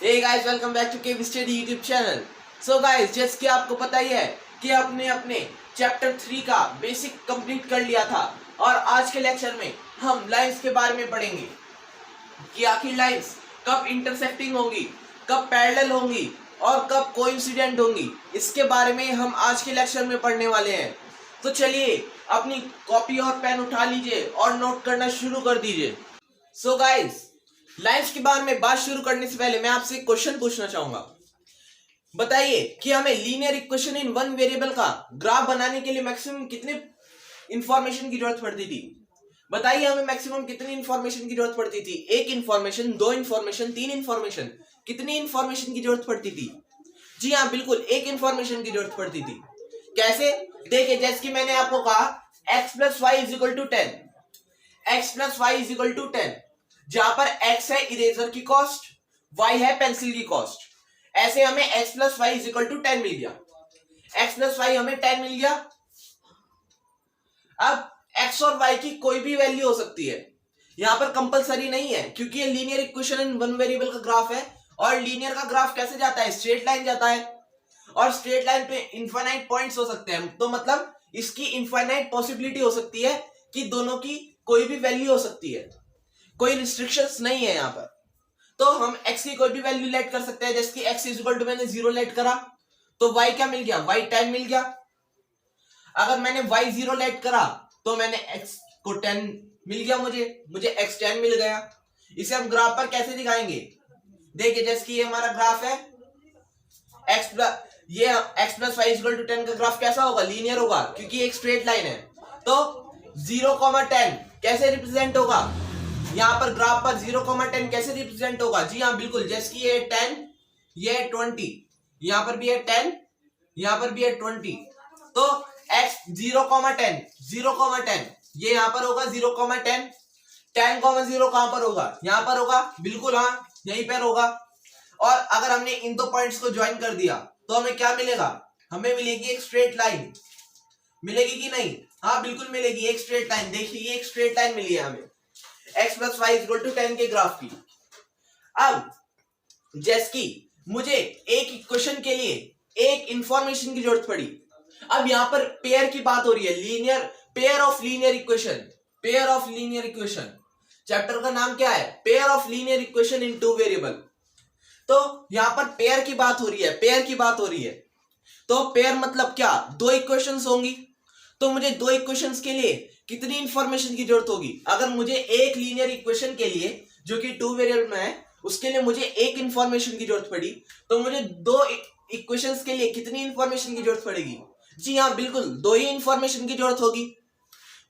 Hey guys, welcome back to KV study YouTube channel. So guys, जैसे कि आपको पता ही है कि आपने अपने चैप्टर 3 का बेसिक कंप्लीट कर लिया था और आज के लेक्चर में हम लाइंस के बारे में पढ़ेंगे कि आखिर लाइंस कब इंटरसेक्टिंग होंगी, कब पैरेलल होंगी और कब कोइंसिडेंट होंगी। इसके बारे में हम आज के लेक्चर में पढ़ने वाले हैं। तो चलिए अपनी कॉपी और पेन उठा लीजिए और नोट करना शुरू कर दीजिए। सो गाइस, लाइंस के बारे में बात शुरू करने से पहले मैं आपसे एक क्वेश्चन पूछना चाहूंगा। बताइए कि हमें linear equation in one variable का ग्राफ बनाने के लिए मैक्सिमम कितने इंफॉर्मेशन की जरूरत पड़ती थी। बताइए हमें मैक्सिमम कितनी इंफॉर्मेशन की जरूरत पड़ती थी। एक इंफॉर्मेशन, दो इंफॉर्मेशन, तीन इंफॉर्मेशन, कितनी इंफॉर्मेशन की जरूरत पड़ती थी? जी हाँ, बिल्कुल एक इंफॉर्मेशन की जरूरत पड़ती थी। कैसे? देखिए, जैसे कि मैंने आपको कहा x plus Y is equal to 10, x plus Y is equal to 10, जहां पर x है इरेजर की कॉस्ट, y है पेंसिल की कॉस्ट। ऐसे हमें x plus Y is equal to 10 मिल गया। x प्लस वाई हमें 10 मिल गया। अब x और y की कोई भी वैल्यू हो सकती है, यहां पर कंपलसरी नहीं है, क्योंकि ये linear equation in one variable का ग्राफ है। और लीनियर का ग्राफ कैसे जाता है? स्ट्रेट लाइन जाता है, और स्ट्रेट लाइन पे इनफाइनाइट पॉइंट्स हो सकते हैं। तो मतलब इसकी इनफाइनाइट पॉसिबिलिटी हो सकती है कि दोनों की कोई भी वैल्यू हो सकती है, कोई रिस्ट्रिक्शंस नहीं है यहाँ पर। तो हम x की कोई भी वैल्यू लेट कर सकते हैं, जैसे कि x इज इक्वल टू मैंने 0 लेट करा तो y क्या मिल गया? y 10 मिल गया। अगर मैंने y 0 लेट करा तो मैंने x को 10 मिल गया, मुझे x 10 मिल गया। इसे हम ग्राफ पर कैसे दिखाएंगे? देखिए, जैसे कि ये हमारा ग्राफ है x plus Y equal to 10 का ग्राफ कैसा होगा? लीनियर होगा, क्योंकि एक स्ट्रेट लाइन है। तो 0,10 कैसे रिप्रेजेंट होगा? यहाँ पर ग्राफ पर 0,10 कैसे रिप्रेजेंट होगा? जी हाँ, बिल्कुल, जैसे कि ये 10, ये 20, यहाँ पर भी है 10, यहाँ पर भी है 20। तो x 0,10, 0,10 ये यहाँ पर होगा 0,10। 10,0 कहां पर होगा? यहाँ पर होगा, बिल्कुल, हाँ यहीं पर होगा। और अगर हमने इन दो पॉइंट्स को ज्वाइन कर दिया तो हमें क्या मिलेगा? हमें मिलेगी एक स्ट्रेट लाइन। मिलेगी कि नहीं? हाँ बिल्कुल मिलेगी, एक स्ट्रेट लाइन। देखिए, ये एक स्ट्रेट लाइन मिली है हमें x plus Y equal to 10 के ग्राफ की। अब जैसे कि मुझे एक इक्वेशन के लिए एक इंफॉर्मेशन की जरूरत पड़ी। अब यहां पर पेयर की बात हो रही है, linear pair of linear equation, pair of linear equation. Chapter का नाम क्या है? Pair of linear equation in two variable. तो यहां पर पेयर की बात हो रही है, पेयर की बात हो रही है। तो पेयर मतलब क्या? दो इक्वेशंस होंगी। तो मुझे दो इक्वेशंस के लिए कितनी इंफॉर्मेशन की जरूरत होगी? अगर मुझे एक लीनियर इक्वेशन के लिए जो कि टू वेरिएबल में है, उसके लिए मुझे एक इंफॉर्मेशन की जरूरत पड़ी, तो मुझे दो इक्वेशंस के लिए कितनी इंफॉर्मेशन की जरूरत पड़ेगी? जी हाँ, बिल्कुल दो ही इंफॉर्मेशन की जरूरत होगी।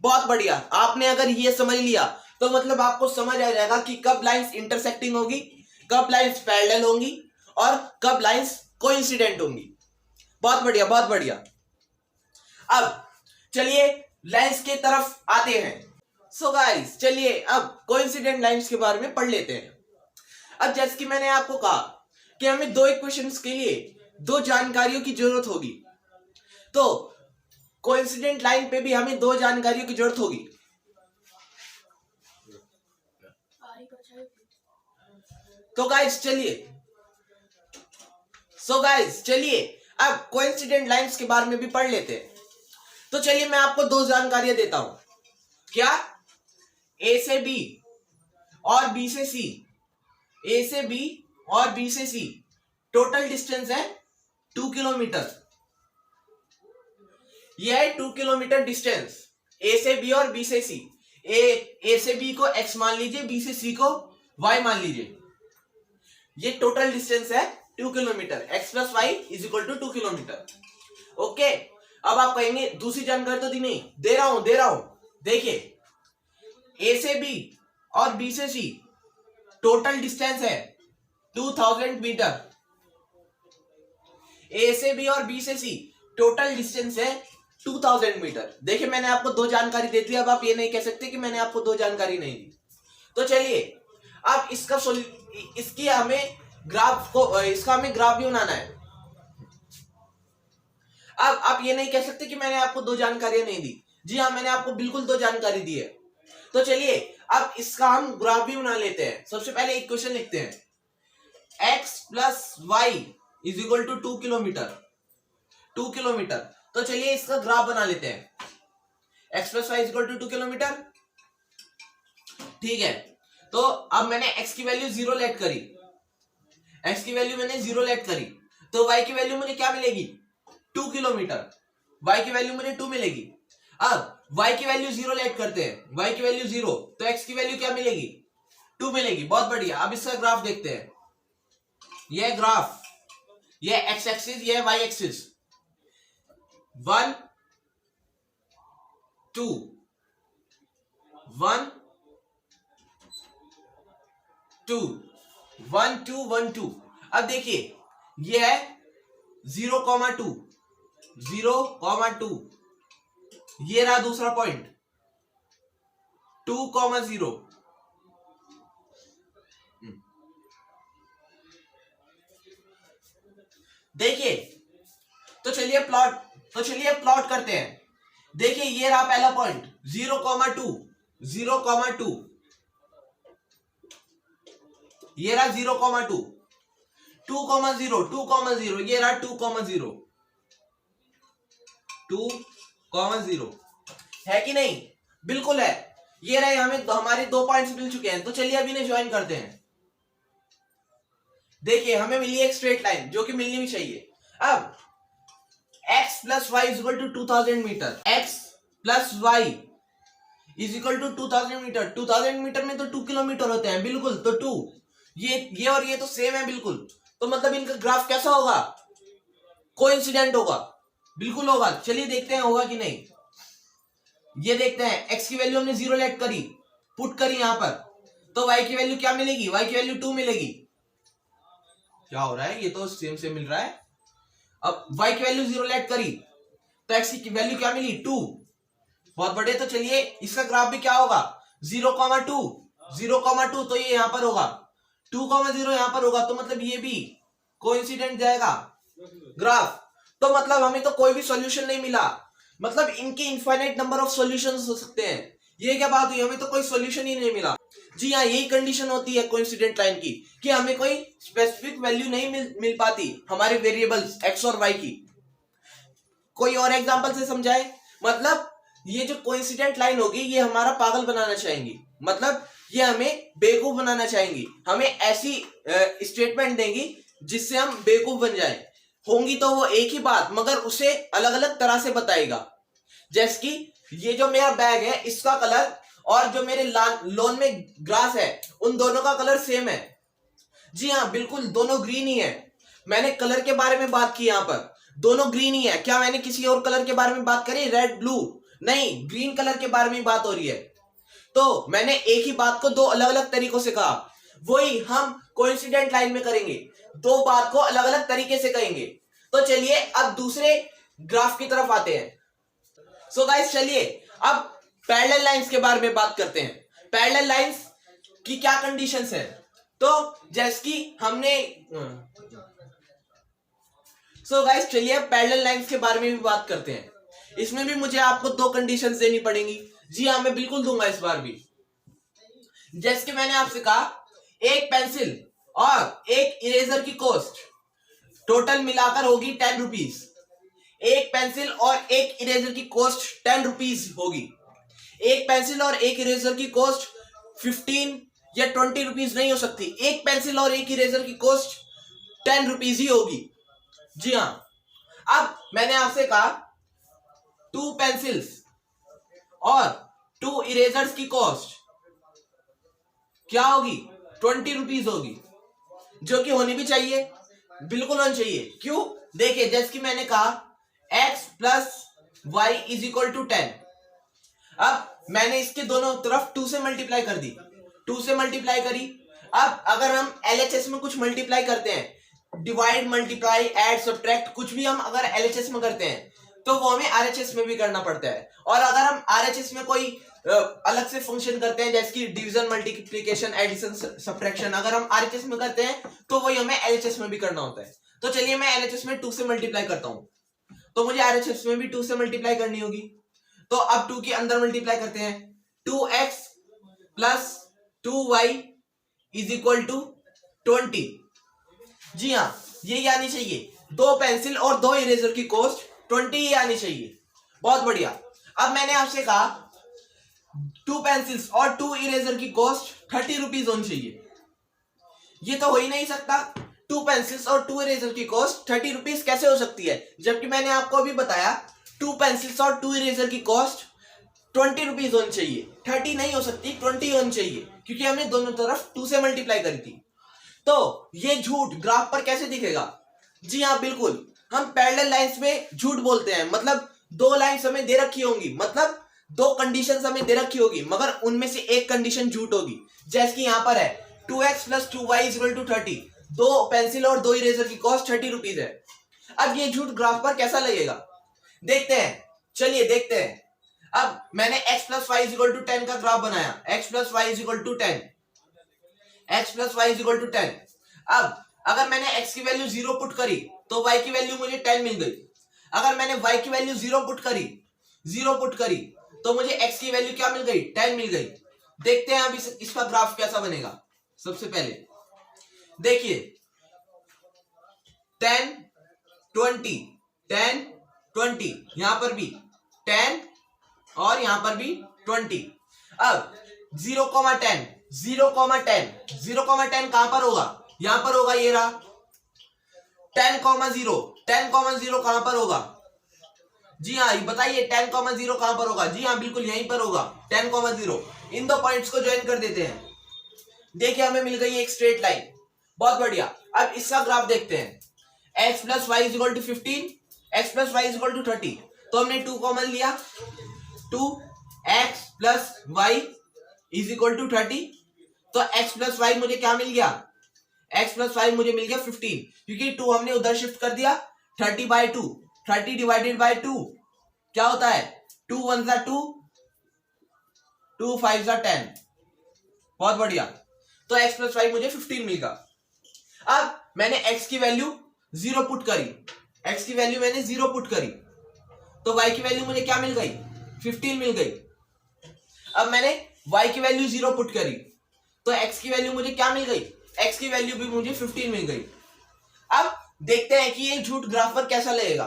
बहुत बढ़िया, आपने अगर ये समझ लिया तो मतलब आपको समझ आ जाएगा कि कब लाइंस इंटरसेक्टिंग होगी, कब लाइंस पैरेलल होंगी और कब लाइंस कोइंसिडेंट होंगी। बहुत बढ़िया, बहुत बढ़िया। अब चलिए लाइंस के तरफ आते हैं। सो गाइस, चलिए अब कोइंसिडेंट लाइंस के बारे में पढ़ लेते हैं। अब जैसे कि मैंने आपको कहा कि हमें दो इक्वेशंस के लिए दो जानकारियों की जरूरत होगी, तो कोइंसिडेंट लाइन पे भी हमें दो जानकारियों की जरूरत होगी। तो गाइस चलिए अब कोइंसिडेंट लाइंस के बारे में भी पढ़ लेते हैं। तो चलिए मैं आपको दो जानकारियां देता हूं। क्या? ए से बी और बी से सी, ए से बी और बी से सी टोटल डिस्टेंस है 2 किलोमीटर। यह है 2 किलोमीटर डिस्टेंस, ए से बी और बी से सी। ए से बी को x मान लीजिए, बी से सी को y मान लीजिए। ये टोटल डिस्टेंस है 2 kilometre. x plus Y is equal to 2 kilometre. Okay, अब आप कहेंगे दूसरी जानकारी तो दी नहीं। दे रहा हूं। देखिए, ए से बी और बी से सी टोटल डिस्टेंस है 2000 मीटर। ए से बी और बी से सी टोटल डिस्टेंस है 2000 मीटर। देखिए, मैंने आपको दो जानकारी दे दी, अब आप ये नहीं कह सकते कि मैंने आपको दो जानकारी नहीं दी। तो चलिए अब इसका हमें ग्राफ भी बनाना है। अब आप ये नहीं कह सकते कि मैंने आपको दो जानकारियां नहीं दी। जी हाँ, मैंने आपको बिल्कुल दो जानकारी दी है। तो चलिए अब इसका हम ग्राफ भी बना लेते हैं। सबसे पहले इक्वेशन लिखते हैं, x plus Y is equal to 2 kilometre, 2 kilometre. तो चलिए इसका ग्राफ बना लेते हैं। x plus Y is equal to 2 kilometre, ठीक है। तो अब मैंने x की वैल्यू 0 लेट करी, x की वैल्यू मैंने 0 लेट करी, तो y की वैल्यू मुझे क्या मिलेगी, 2 किलोमीटर, y की वैल्यू मुझे 2 मिलेगी। अब y की वैल्यू 0 लेट करते हैं, y की वैल्यू 0, तो x की वैल्यू क्या मिलेगी, 2 मिलेगी। बहुत बढ़िया। अब इसका ग्राफ देखते हैं। यह ग्राफ, यह x एक्सिस, यह y एक्सिस, 1 2 1 2 1 2 1 2। अब देखिए यह है 0,2 0,2, ये रहा दूसरा पॉइंट 2,0। देखिए तो चलिए प्लॉट करते हैं। देखिए ये रहा पहला पॉइंट 0,2 0,2, ये रहा 0,2, 2,0 2,0, ये रहा 2,0 2,0, है कि नहीं, बिल्कुल है। ये रहे, हमें हमारे 2 पॉइंट्स मिल चुके हैं। तो चलिए अभी इन्हें ज्वाइन करते हैं। देखिए हमें मिली एक स्ट्रेट लाइन जो कि मिलनी भी चाहिए। अब x plus Y is equal to 2000 metre, x plus Y is equal to 2000 metre. 2000 metre में तो 2 किलोमीटर होते हैं, बिल्कुल। तो 2, ये और ये तो सेम है, बिल्कुल। तो मतलब इनका ग्राफ कैसा होगा, कोइंसिडेंट होगा, बिल्कुल होगा। चलिए देखते हैं होगा कि नहीं। ये देखते हैं, x की वैल्यू हमने 0 लेट करी, पुट करी यहां पर, तो y की वैल्यू क्या मिलेगी, y की वैल्यू 2 मिलेगी। क्या हो रहा है, ये तो सेम से मिल रहा है। अब y की वैल्यू 0 लेट करी, तो x की वैल्यू क्या मिली, 2। बहुत बढ़िया। तो चलिए इसका ग्राफ भी क्या होगा, 0,2 0,2, तो ये यहां पर होगा, 2,0 यहां पर होगा। तो मतलब ये भी कोइंसिडेंट जाएगा ग्राफ। तो मतलब हमें तो कोई भी सॉल्यूशन नहीं मिला, मतलब इनके इनफाइनाइट नंबर ऑफ सॉल्यूशंस हो सकते हैं। ये क्या बात हुई, हमें तो कोई सॉल्यूशन ही नहीं मिला। जी हाँ, यही कंडीशन होती है कोइंसिडेंट लाइन की, कि हमें कोई स्पेसिफिक वैल्यू नहीं मिल पाती हमारे वेरिएबल्स x और y की। कोई और एग्जांपल से समझाए। मतलब ये जो कोइंसिडेंट लाइन होगी, ये हमारा पागल बनाना चाहेंगी, मतलब ये हमें बेवकूफ बनाना चाहेंगी, हमें ऐसी स्टेटमेंट देंगी जिससे हम बेवकूफ बन जाएं। होंगी तो वो एक ही बात, मगर उसे अलग अलग तरह से बताएगा। जैसे कि ये जो मेरा बैग है, इसका कलर और जो मेरे लॉन में ग्रास है, उन दोनों का कलर सेम है। जी हाँ, बिल्कुल, दोनों ग्रीन ही है। मैंने कलर के बारे में बात की, यहां पर दोनों ग्रीन ही है। क्या मैंने किसी और कलर के बारे में बात करी, रेड ब्लू? नहीं, ग्रीन कलर के बारे में बात हो रही है। तो मैंने एक ही बात को दो अलग अलग तरीकों से कहा, वही हम कोइंसिडेंट लाइन में करेंगे, दो बात को अलग अलग तरीके से कहेंगे। तो चलिए अब दूसरे ग्राफ की तरफ आते हैं। सो गाइस, चलिए अब पैरेलल लाइंस के बारे में बात करते हैं। पैरेलल लाइंस की क्या कंडीशंस है? तो जैसे कि हमने सो गाइस, चलिए अब पैरेलल लाइंस के बारे में भी बात करते हैं। इसमें भी मुझे आपको 2 कंडीशंस देनी पड़ेंगी। जी हाँ, मैं बिल्कुल दूंगा इस बार भी। जैसे कि मैंने आपसे कहा, एक पेंसिल और एक इरेजर की कॉस्ट टोटल मिलाकर होगी 10 रुपीज। एक पेंसिल और एक इरेजर की कॉस्ट 10 रुपीज होगी। एक पेंसिल और एक इरेजर की कॉस्ट 15 या 20 रुपीज नहीं हो सकती। एक पेंसिल और एक इरेजर की कॉस्ट 10 रुपीज ही होगी। जी हाँ। अब मैंने आपसे कहा 2 पेंसिल्स और 2 इरेजर्स की कॉस्ट क्या होगी, 20 रुपीज होगी, जो कि होनी भी चाहिए, बिल्कुल होनी चाहिए। क्यों? देखिए, जैसे कि मैंने कहा x plus Y is equal to 10। अब मैंने इसके दोनों तरफ 2 से मल्टीप्लाई कर दी, 2 से मल्टीप्लाई करी। अब अगर हम LHS में कुछ मल्टीप्लाई करते हैं, डिवाइड, मल्टीप्लाई, ऐड, सब्ट्रैक्ट, कुछ भी हम अगर LHS में करते हैं, तो वो हमें RHS में भी करना पड़ता है। और अगर हम RHS में कोई अलग से फंक्शन करते हैं, जैसे कि डिवीजन, मल्टीप्लिकेशन, एडिशन, सब्ट्रैक्शन, अगर हम RHS में करते हैं तो वही हमें LHS में भी करना होता है। तो चलिए मैं LHS में 2 से मल्टीप्लाई करता हूं, तो मुझे RHS में भी 2 से मल्टीप्लाई करनी होगी। तो अब 2 के अंदर मल्टीप्लाई करते हैं। 2x plus 2y is equal to 20। जी हाँ, यही आनी चाहिए। 2 पेंसिल और 2 इरेजर की कॉस्ट 20 ही आनी चाहिए। बहुत बढ़िया। अब मैंने आपसे कहा 2 पेंसिल्स और 2 इरेजर की कॉस्ट 30 रुपीज होनी चाहिए। ये तो हो ही नहीं सकता। 2 पेंसिल्स और 2 इरेजर की कॉस्ट 30 रुपीज कैसे हो सकती है, जबकि मैंने आपको अभी बताया 2 पेंसिल्स और 2 इरेजर की कॉस्ट 20 रुपीज होनी चाहिए। 30 नहीं हो सकती, 20 होनी चाहिए, क्योंकि हमने दोनों तरफ 2 से मल्टीप्लाई करी थी। तो ये झूठ ग्राफ पर कैसे दिखेगा? जी हाँ, बिल्कुल, हम पैरेलल लाइंस में झूठ बोलते हैं। मतलब 2 लाइंस हमें दे रखी होंगी, मतलब 2 कंडीशंस हमें दे रखी होगी, मगर उनमें से एक कंडीशन झूठ होगी। जैसे कि यहां पर है 2x + 2y = 30। 2 पेंसिल और 2 इरेजर की कॉस्ट 30 रुपीज है। अब ये झूठ ग्राफ पर कैसा लगेगा, देखते हैं। चलिए देखते हैं। अब मैंने x + y = 10 का ग्राफ बनाया। x + y = 10, x + y = 10। अब अगर मैंने x की वैल्यू 0 पुट करी तो y की वैल्यू मुझे 10 मिल गई। अगर मैंने y की वैल्यू 0 पुट करी तो मुझे x की वैल्यू क्या मिल गई, 10 मिल गई। देखते हैं अब इसका ग्राफ कैसा बनेगा। सबसे पहले देखिए 10 20 10 20, यहां पर भी 10 और यहां पर भी 20। अब 0,10 0,10 0,10 कहां पर होगा, यहां पर होगा, ये रहा। 10,0 10,0 कहां पर होगा? जी हाँ, बताइए 10,0 कहां पर होगा? जी हाँ, बिल्कुल यहीं पर होगा 10,0। इन दो पॉइंट्स को ज्वाइन कर देते हैं। देखिए हमें मिल गई एक स्ट्रेट लाइन। बहुत बढ़िया। अब इसका ग्राफ देखते हैं। x + y = 15, x + y = 30। तो हमने 2 कॉमन लिया, 2x + y = 30। तो x + y मुझे क्या मिल गया, x + y मुझे मिल गया 15, क्योंकि 2 हमने उधर शिफ्ट कर दिया। 30/2, 30 / 2 क्या होता है, 2 1 = 2, 2 5 = 10। बहुत बढ़िया। तो x + y मुझे 15 मिल गया। अब मैंने x की वैल्यू 0 पुट करी, x की वैल्यू मैंने 0 पुट करी, तो y की वैल्यू मुझे क्या मिल गई, 15 मिल गई। अब मैंने y की वैल्यू 0 पुट करी तो x की वैल्यू मुझे क्या मिल गई, x की वैल्यू भी मुझे 15 मिल गई। अब देखते हैं कि ये झूठ ग्राफ पर कैसा लगेगा।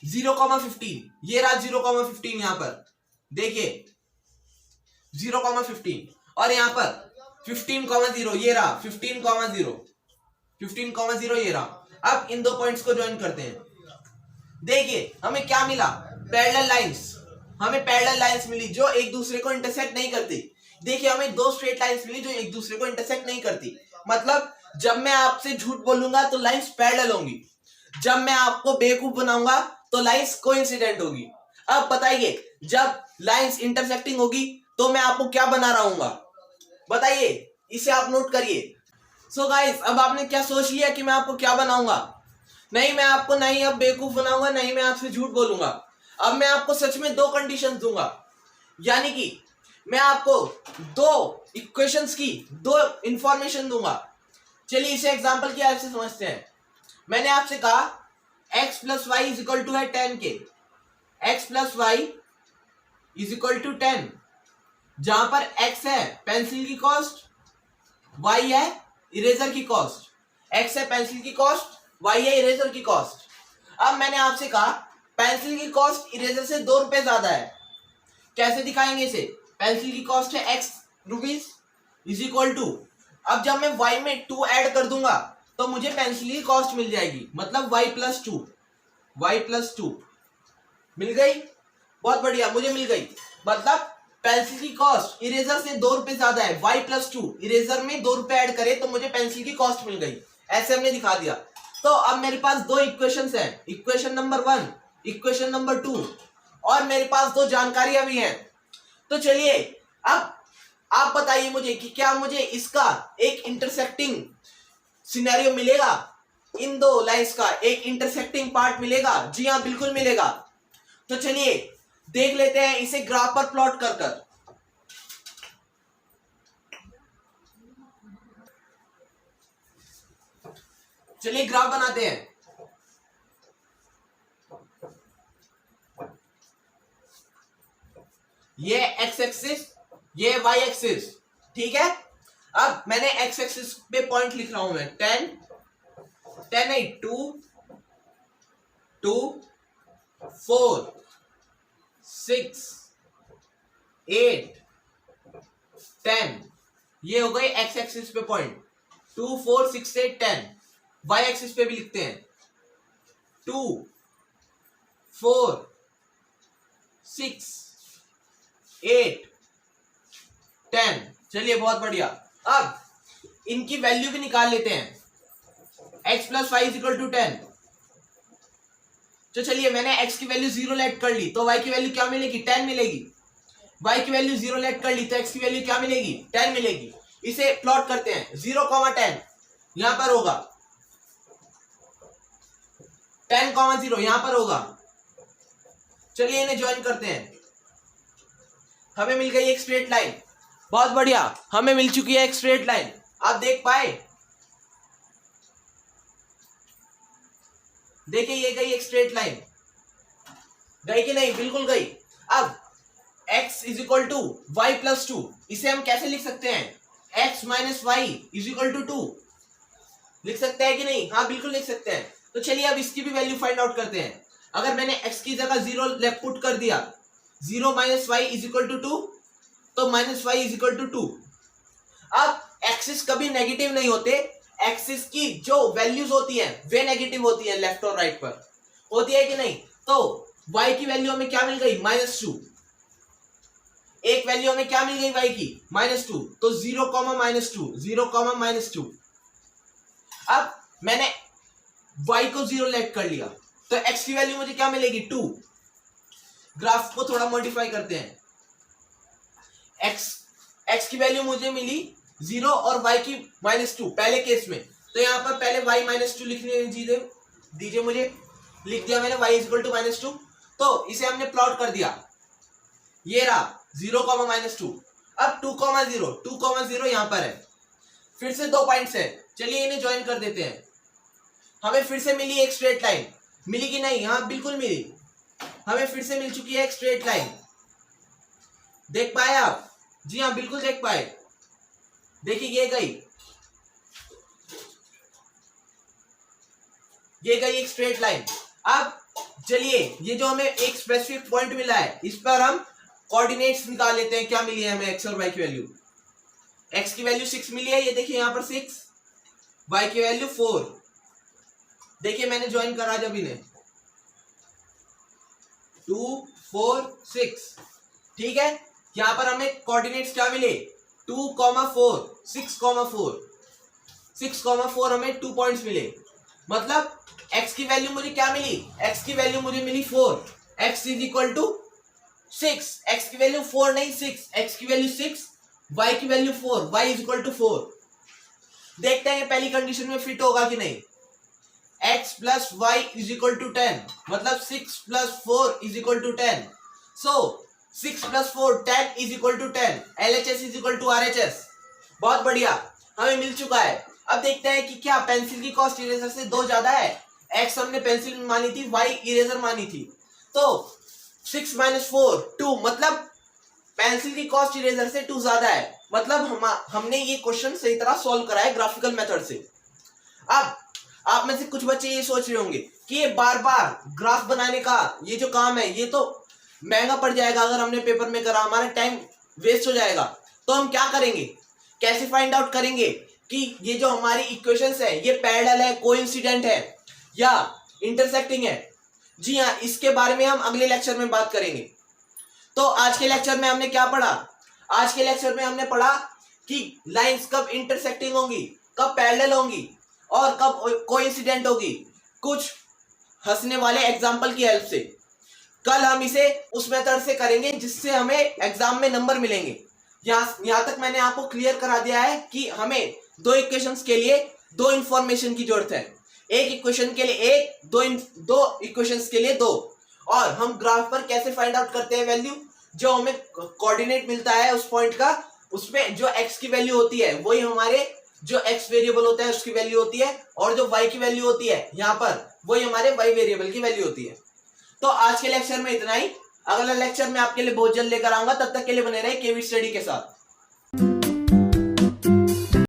0,15, ये रहा 0,15, यहां पर देखिए 0,15, और यहां पर 15,0, ये रहा 15,0, 15,0 ये रहा। अब इन दो पॉइंट्स को ज्वाइन करते हैं। देखिए हमें क्या मिला, पैरेलल लाइंस। हमें पैरेलल लाइंस मिली जो एक दूसरे को इंटरसेक्ट नहीं करती। देखिए हमें 2 स्ट्रेट लाइंस मिली जो एक दूसरे को इंटरसेक्ट नहीं करती। मतलब जब मैं आपसे झूठ बोलूंगा तो लाइंस पैरेलल होंगी, जब मैं आपको बेवकूफ बनाऊंगा तो लाइंस कोइंसिडेंट होगी। अब बताइए जब लाइंस इंटरसेक्टिंग होगी तो मैं आपको क्या बना रहा हूं, बताइए, इसे आप नोट करिए। सो गाइस, अब आपने क्या सोच लिया कि मैं आपको क्या बनाऊंगा? नहीं, मैं आपको नहीं अब बेवकूफ बनाऊंगा, नहीं मैं आपसे झूठ बोलूंगा। अब मैं आपको सच में 2 कंडीशंस दूंगा, यानी कि मैं आपको 2 इक्वेशंस की 2 इंफॉर्मेशन दूंगा। चलिए इसे एग्जांपल की हेल्प से समझते हैं। मैंने आपसे कहा x + y = है 10 के, x + y = 10, जहां पर x है पेंसिल की कॉस्ट, y है इरेजर की कॉस्ट। x है पेंसिल की कॉस्ट, y है इरेजर की कॉस्ट। अब मैंने आपसे कहा पेंसिल की कॉस्ट इरेजर से 2 रुपए ज्यादा है। कैसे दिखाएंगे इसे? पेंसिल की कॉस्ट है x रुपीज = अब जब मैं y में 2 ऐड कर दूंगा तो मुझे पेंसिल की कॉस्ट मिल जाएगी, मतलब y + 2 मिल गई। बहुत बढ़िया, मुझे मिल गई। मतलब पेंसिल की कॉस्ट इरेजर से 2 रुपए ज्यादा है, y + 2, इरेजर में 2 रुपए ऐड करे तो मुझे पेंसिल की कॉस्ट मिल गई। ऐसे हमने दिखा दिया। तो अब मेरे पास 2 इक्वेशंस हैं, इक्वेशन नंबर 1, इक्वेशन नंबर 2, और मेरे पास 2 जानकारियां भी हैं। तो चलिए अब आप बताइए मुझे कि क्या मुझे इसका एक इंटरसेक्टिंग सिनेरियो मिलेगा, इन 2 लाइंस का एक इंटरसेक्टिंग पार्ट मिलेगा? जी हाँ, बिल्कुल मिलेगा। तो चलिए देख लेते हैं इसे ग्राफ पर प्लॉट कर कर। चलिए ग्राफ बनाते हैं। ये x एक्सिस, ये y एक्सिस, ठीक है। अब मैंने x एक्सिस पे पॉइंट लिख रहा हूं मैं 10 10 नहीं, 2 2 4 6 8 10, ये हो गई एक्स एक्सिस पे पॉइंट। 2 4 6 8 10। वाई एक्सिस पे भी लिखते हैं 2 4 6 8 10। चलिए बहुत बढ़िया। अब इनकी वैल्यू भी निकाल लेते हैं। x plus Y is equal to 10। तो चलिए मैंने x की वैल्यू 0 लेट कर ली तो y की वैल्यू क्या मिलेगी, 10 मिलेगी। y की वैल्यू 0 लेट कर ली तो x की वैल्यू क्या मिलेगी, 10 मिलेगी। इसे प्लॉट करते हैं 0,10 यहां पर होगा, 10,0 यहां पर होगा। चलिए इन्हें ज्वाइन करते हैं। हमें मिल गई एक स्ट्रेट लाइन। बहुत बढ़िया, हमें मिल चुकी है एक स्ट्रेट लाइन। आप देख पाए, देखिए ये गई एक स्ट्रेट लाइन, गई कि नहीं, बिल्कुल गई। अब x is equal to Y plus 2, इसे हम कैसे लिख सकते हैं, x minus Y is equal to 2। लिख सकते हैं कि नहीं, हाँ बिल्कुल लिख सकते हैं। तो चलिए अब इसकी भी वैल्यू फाइंड आउट करते हैं। अगर मैंने x की जगह 0 लेफ्ट पुट कर दिया, 0 minus Y is equal to 2, तो minus Y is equal to 2। अब एक्सिस कभी नेगेटिव नहीं होते, एक्सिस की जो वैल्यूज होती हैं वे नेगेटिव होती हैं, लेफ्ट और राइट पर होती है कि नहीं। तो y की वैल्यू हमें क्या मिल गई, -2। एक वैल्यू हमें क्या मिल गई y की, -2। तो 0, -2, 0, -2। अब मैंने y को 0 लेट कर लिया तो x की वैल्यू मुझे क्या मिलेगी, 2। ग्राफ को थोड़ा मॉडिफाई करते हैं। x की वैल्यू मुझे मिली 0 और y की -2 पहले केस में। तो यहां पर पहले y -2 लिखने दीजिए मुझे। लिख दिया मैंने y इक्वल टू -2। तो इसे हमने प्लॉट कर दिया, ये रहा 0, -2। अब 2,0 यहां पर है। फिर से 2 पॉइंट्स है, चलिए इन्हें ज्वाइन कर देते हैं। हमें फिर से मिली एक स्ट्रेट लाइन, मिली कि नहीं, हाँ बिल्कुल मिली। हमें फिर से मिल चुकी है एक स्ट्रेट लाइन। देख पाए आप, जी हाँ बिल्कुल देख पाए। देखिए ये गई एक स्ट्रेट लाइन। अब चलिए ये जो हमें एक स्पेसिफिक पॉइंट मिला है, इस पर हम कोऑर्डिनेट्स निकाल लेते हैं। क्या मिली है हमें, x और y की वैल्यू। x की वैल्यू 6 मिली है, ये देखिए यहां पर 6, y की वैल्यू 4। देखिए मैंने ज्वाइन करा जब इन्हें, 2 4 6, ठीक है। यहां पर हमें कोऑर्डिनेट्स क्या मिले, 2, 4, 6,4, 6,4 हमें 2 पॉइंट्स मिले। मतलब x की वैल्यू मुझे क्या मिली, x की वैल्यू मुझे मिली 4। x is equal to 6, x की वैल्यू 4 नहीं 6, x की वैल्यू 6, y की value 4, y is equal to 4। देखते हैं पहली कंडीशन में फिट होगा कि नहीं। x plus Y is equal to 10, मतलब 6 plus 4 is equal to 10। So 6 plus 4 10 is equal to 10। LHS is equal to RHS। बहुत बढ़िया, हमें मिल चुका है। अब देखते हैं कि क्या पेंसिल की कॉस्ट इरेजर से 2 ज्यादा है। x हमने पेंसिल मानी थी, y इरेजर मानी थी। तो 6 - 4 2, मतलब पेंसिल की कॉस्ट इरेजर से 2 ज्यादा है। मतलब हमने ये क्वेश्चन सही तरह सॉल्व करा है ग्राफिकल मेथड से। अब आप में से कुछ बच्चे ये सोच रहे होंगे कि ये बार बार ग्राफ बनाने का ये जो काम है ये तो महंगा पड़ जाएगा, अगर हमने पेपर में करा हमारा टाइम वेस्ट हो जाएगा। तो हम क्या करेंगे, कैसे फाइंड आउट करेंगे कि ये जो हमारी इक्वेशंस है ये पैरेलल है, कोइंसिडेंट है या इंटरसेक्टिंग है। जी हाँ, इसके बारे में हम अगले लेक्चर में बात करेंगे। तो आज के लेक्चर में हमने क्या पढ़ा, आज के लेक्चर में हमने पढ़ा कि लाइंस कब इंटरसेक्टिंग होंगी, कब पैरेलल होंगी और कब कोइंसिडेंट होगी, कुछ हंसने वाले एग्जाम्पल की हेल्प से। कल हम इसे उस मेथड से करेंगे जिससे हमें एग्जाम में नंबर मिलेंगे। यहाँ तक मैंने आपको क्लियर करा दिया है कि हमें 2 इक्वेशंस के लिए 2 इंफॉर्मेशन की जरूरत है। एक इक्वेशन के लिए एक, दो इक्वेशंस के लिए 2। और हम ग्राफ पर कैसे फाइंड आउट करते हैं वैल्यू, जो हमें कोऑर्डिनेट मिलता है उस पॉइंट का, उसमें जो x की वैल्यू होती है वही हमारे जो x वेरिएबल होता है उसकी वैल्यू होती है, और जो y की वैल्यू होती है यहाँ पर वही हमारे y वेरिएबल की वैल्यू होती है। तो आज के लेक्चर में इतना ही। अगला लेक्चर में आपके लिए बहुत जल्द लेकर आऊंगा, तब तक के लिए बने रहे केवी स्टडी के साथ।